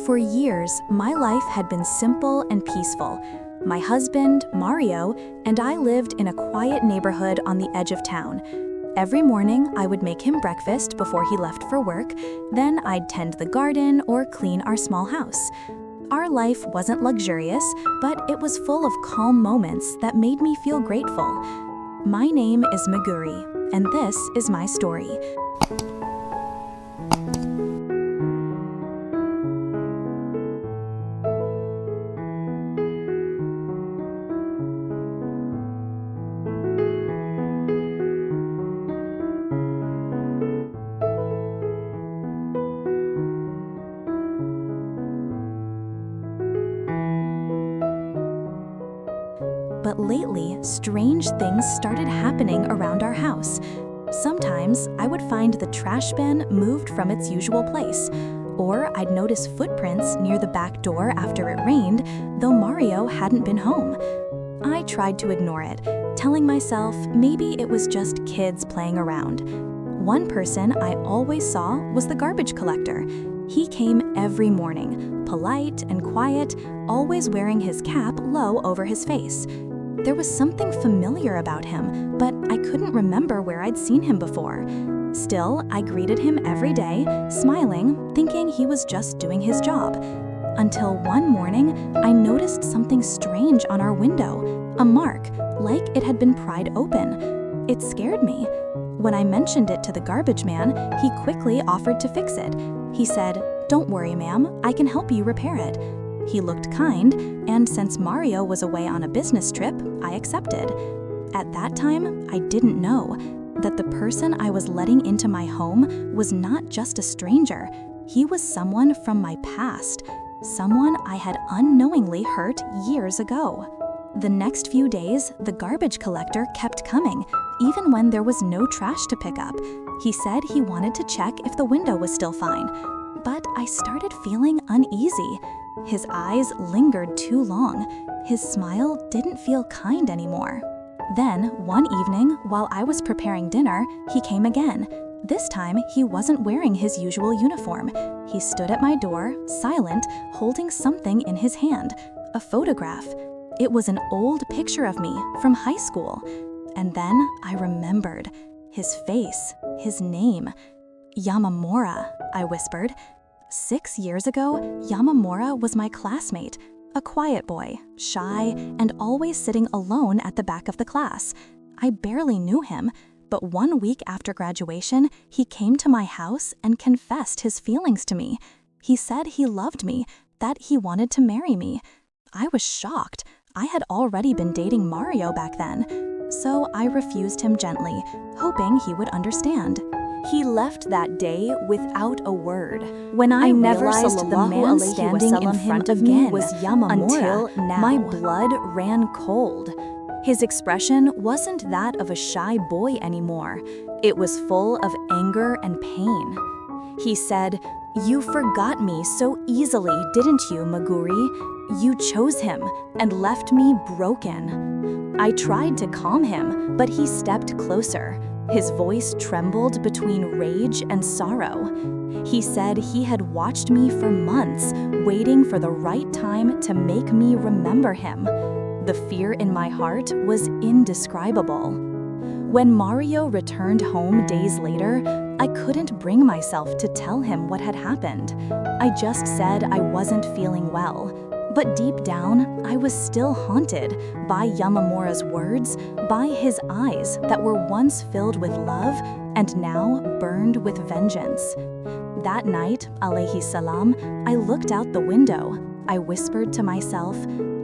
For years, my life had been simple and peaceful. My husband, Mario, and I lived in a quiet neighborhood on the edge of town. Every morning, I would make him breakfast before he left for work, then I'd tend the garden or clean our small house. Our life wasn't luxurious, but it was full of calm moments that made me feel grateful. My name is Meguri, and this is my story. But lately, strange things started happening around our house. Sometimes I would find the trash bin moved from its usual place, or I'd notice footprints near the back door after it rained, though Mario hadn't been home. I tried to ignore it, telling myself maybe it was just kids playing around. One person I always saw was the garbage collector. He came every morning, polite and quiet, always wearing his cap low over his face. There was something familiar about him, but I couldn't remember where I'd seen him before. Still, I greeted him every day, smiling, thinking he was just doing his job. Until one morning, I noticed something strange on our window, a mark, like it had been pried open. It scared me. When I mentioned it to the garbage man, he quickly offered to fix it. He said, "Don't worry, ma'am, I can help you repair it." He looked kind, and since Mario was away on a business trip, I accepted. At that time, I didn't know that the person I was letting into my home was not just a stranger. He was someone from my past, someone I had unknowingly hurt years ago. The next few days, the garbage collector kept coming, even when there was no trash to pick up. He said he wanted to check if the window was still fine, but I started feeling uneasy. His eyes lingered too long. His smile didn't feel kind anymore. Then, one evening, while I was preparing dinner, he came again. This time, he wasn't wearing his usual uniform. He stood at my door, silent, holding something in his hand, a photograph. It was an old picture of me from high school. And then I remembered his face, his name. Yamamura, I whispered. 6 years ago, Yamamura was my classmate, a quiet boy, shy, and always sitting alone at the back of the class. I barely knew him, but 1 week after graduation, he came to my house and confessed his feelings to me. He said he loved me, that he wanted to marry me. I was shocked. I had already been dating Mario back then, so I refused him gently, hoping he would understand. He left that day without a word. When I realized the man standing in front of me was Yamamura, until now, my blood ran cold. His expression wasn't that of a shy boy anymore. It was full of anger and pain. He said, "You forgot me so easily, didn't you, Meguri? You chose him and left me broken." I tried to calm him, but he stepped closer. His voice trembled between rage and sorrow. He said he had watched me for months, waiting for the right time to make me remember him. The fear in my heart was indescribable. When Mario returned home days later, I couldn't bring myself to tell him what had happened. I just said I wasn't feeling well. But deep down, I was still haunted by Yamamura's words, by his eyes that were once filled with love and now burned with vengeance. That night, alayhi salam, I looked out the window. I whispered to myself,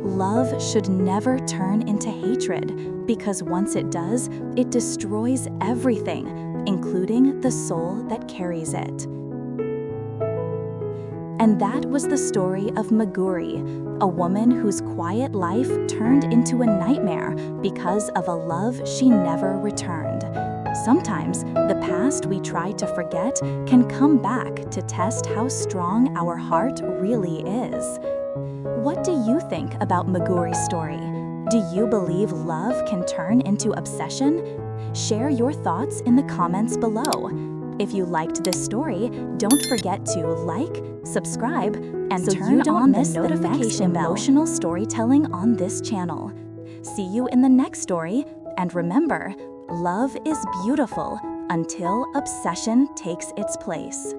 love should never turn into hatred, because once it does, it destroys everything, including the soul that carries it. And that was the story of Meguri, a woman whose quiet life turned into a nightmare because of a love she never returned. Sometimes, the past we try to forget can come back to test how strong our heart really is. What do you think about Meguri's story? Do you believe love can turn into obsession? Share your thoughts in the comments below. If you liked this story, don't forget to like, subscribe, and so turn you don't on miss the the notification bell. emotional storytelling on this channel. See you in the next story, and remember, love is beautiful until obsession takes its place.